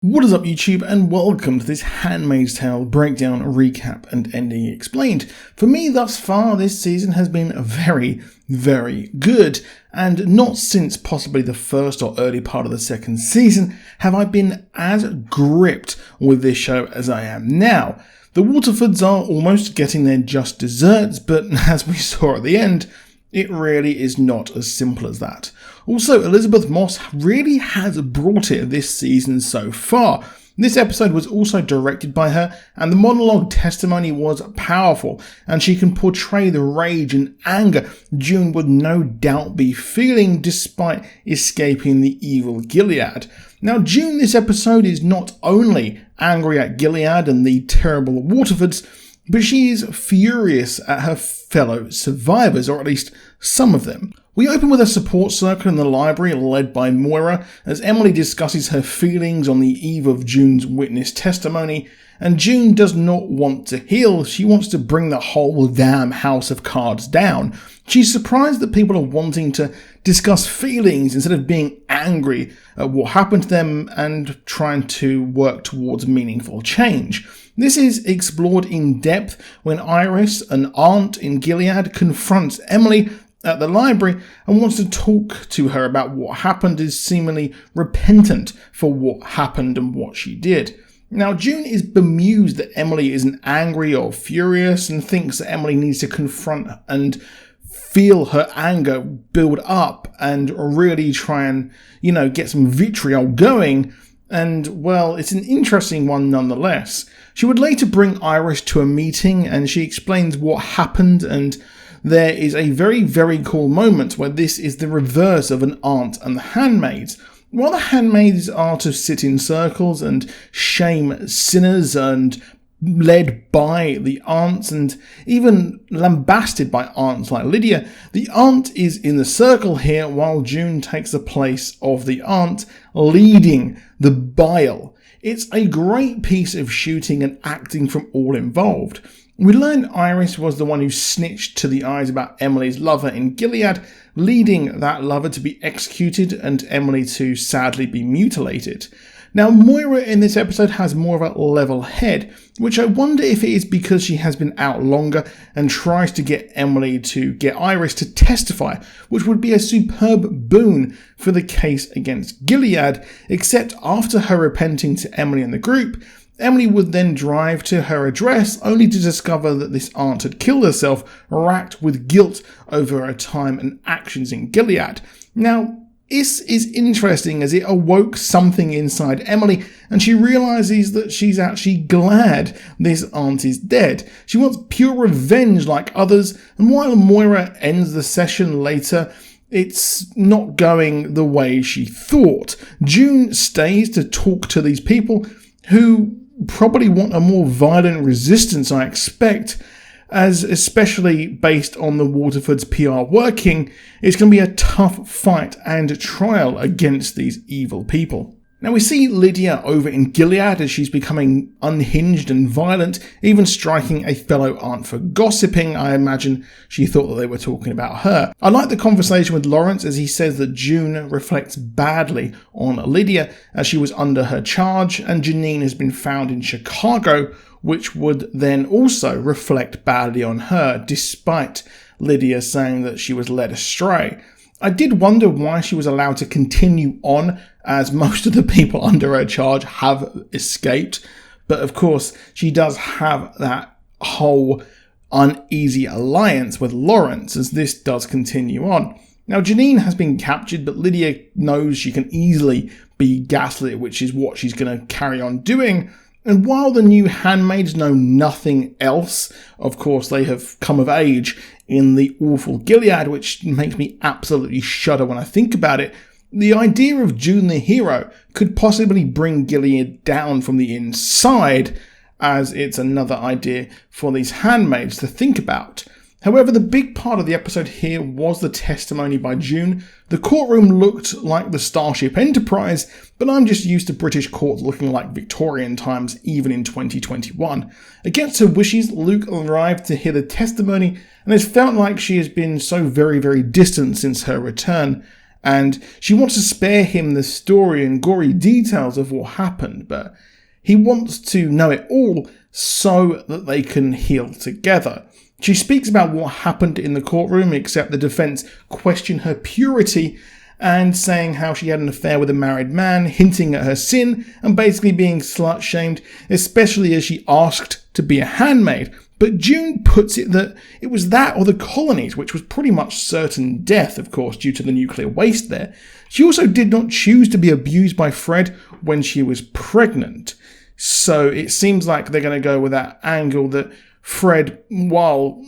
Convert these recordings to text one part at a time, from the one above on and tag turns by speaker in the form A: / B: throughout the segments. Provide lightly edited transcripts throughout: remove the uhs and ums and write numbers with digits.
A: What is up YouTube, and welcome to this Handmaid's Tale breakdown, recap and ending explained. For me thus far this season has been very, very good, and not since possibly the first or early part of the second season have I been as gripped with this show as I am now. The Waterfords are almost getting their just desserts, but as we saw at the end, it really is not as simple as that. Also, Elizabeth Moss really has brought it this season so far. This episode was also directed by her, and the monologue testimony was powerful, and she can portray the rage and anger June would no doubt be feeling despite escaping the evil Gilead. Now, June this episode is not only angry at Gilead and the terrible Waterfords, but she is furious at her fellow survivors, or at least some of them. We open with a support circle in the library led by Moira as Emily discusses her feelings on the eve of June's witness testimony, and June does not want to heal. She wants to bring the whole damn house of cards down. She's surprised that people are wanting to discuss feelings instead of being angry at what happened to them and trying to work towards meaningful change. This is explored in depth when Iris, an aunt in Gilead, confronts Emily at the library and wants to talk to her about what happened, is seemingly repentant for what happened and what she did. Now, June is bemused that Emily isn't angry or furious and thinks that Emily needs to confront and feel her anger build up and really try and, get some vitriol going. And, well, it's an interesting one nonetheless. She would later bring Iris to a meeting and she explains what happened, and there is a very, very cool moment where this is the reverse of an aunt and the handmaids. While the handmaids are to sit in circles and shame sinners and led by the aunts and even lambasted by aunts like Lydia, the aunt is in the circle here while June takes the place of the aunt, leading the bile. It's a great piece of shooting and acting from all involved. We learn Iris was the one who snitched to the eyes about Emily's lover in Gilead, leading that lover to be executed and Emily to sadly be mutilated. Now, Moira in this episode has more of a level head, which I wonder if it is because she has been out longer and tries to get Emily to get Iris to testify, which would be a superb boon for the case against Gilead, except after her repenting to Emily and the group, Emily would then drive to her address only to discover that this aunt had killed herself, racked with guilt over her time and actions in Gilead. Now, this is interesting as it awoke something inside Emily and she realises that she's actually glad this aunt is dead. She wants pure revenge like others, and while Moira ends the session later, it's not going the way she thought. June stays to talk to these people who probably want a more violent resistance, I expect, as especially based on the Waterfords' PR working, it's going to be a tough fight and trial against these evil people. Now we see Lydia over in Gilead as she's becoming unhinged and violent, even striking a fellow aunt for gossiping. I imagine she thought that they were talking about her. I like the conversation with Lawrence as he says that June reflects badly on Lydia as she was under her charge, and Janine has been found in Chicago, which would then also reflect badly on her, despite Lydia saying that she was led astray. I did wonder why she was allowed to continue on, as most of the people under her charge have escaped, but of course she does have that whole uneasy alliance with Lawrence as this does continue on. Now, Janine has been captured, but Lydia knows she can easily be gaslit, which is what she's going to carry on doing. And while the new handmaids know nothing else, of course they have come of age in the awful Gilead, which makes me absolutely shudder when I think about it, the idea of June the hero could possibly bring Gilead down from the inside, as it's another idea for these handmaids to think about. However, the big part of the episode here was the testimony by June. The courtroom looked like the Starship Enterprise, but I'm just used to British courts looking like Victorian times even in 2021. Against her wishes, Luke arrived to hear the testimony, and it's felt like she has been so very, very distant since her return and she wants to spare him the story and gory details of what happened, but he wants to know it all so that they can heal together. She speaks about what happened in the courtroom, except the defense question her purity and saying how she had an affair with a married man, hinting at her sin and basically being slut-shamed, especially as she asked to be a handmaid. But June puts it that it was that or the colonies, which was pretty much certain death, of course, due to the nuclear waste there. She also did not choose to be abused by Fred when she was pregnant. So it seems like they're going to go with that angle that Fred, while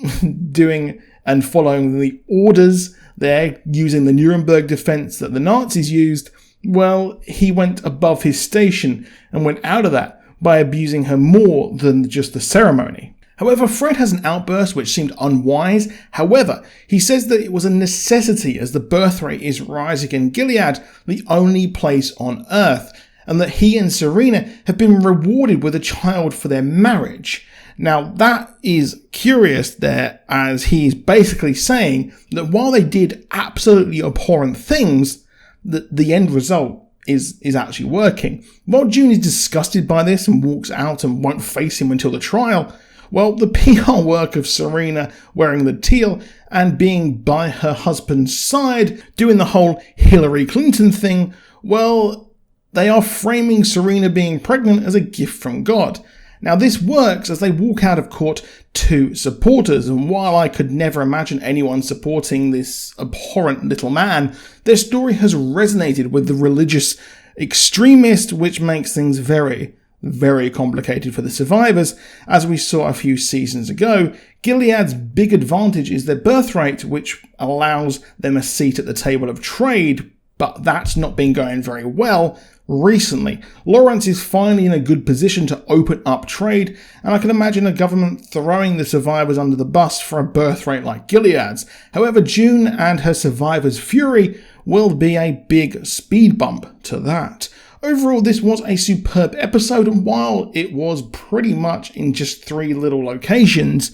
A: doing and following the orders there, using the Nuremberg defense that the Nazis used, well, he went above his station and went out of that by abusing her more than just the ceremony. However, Fred has an outburst which seemed unwise. However, he says that it was a necessity as the birth rate is rising in Gilead, the only place on earth, and that he and Serena have been rewarded with a child for their marriage. Now, that is curious there, as he's basically saying that while they did absolutely abhorrent things, the end result is actually working. While June is disgusted by this and walks out and won't face him until the trial, well, the PR work of Serena wearing the teal and being by her husband's side, doing the whole Hillary Clinton thing, well, they are framing Serena being pregnant as a gift from God. Now, this works as they walk out of court to supporters, and while I could never imagine anyone supporting this abhorrent little man, their story has resonated with the religious extremist, which makes things very, very complicated for the survivors. As we saw a few seasons ago, Gilead's big advantage is their birth rate, which allows them a seat at the table of trade, but that's not been going very well recently. Lawrence is finally in a good position to open up trade, and I can imagine a government throwing the survivors under the bus for a birth rate like Gilead's. However, June and her survivors' fury will be a big speed bump to that. Overall, this was a superb episode, and while it was pretty much in just 3 little locations,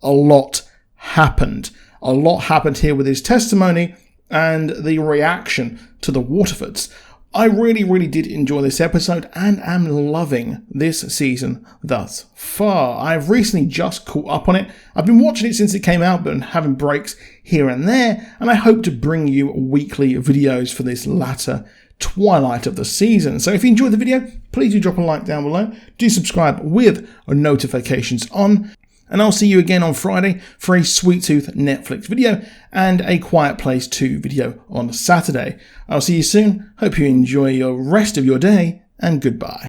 A: a lot happened. A lot happened here with his testimony and the reaction to the Waterfords. I really did enjoy this episode and am loving this season thus far. I've recently just caught up on it. I've been watching it since it came out, but having breaks here and there, and I hope to bring you weekly videos for this latter twilight of the season. So if you enjoyed the video, please do drop a like down below. Do subscribe with notifications on. And I'll see you again on Friday for a Sweet Tooth Netflix video and a Quiet Place 2 video on Saturday. I'll see you soon. Hope you enjoy your rest of your day, and goodbye.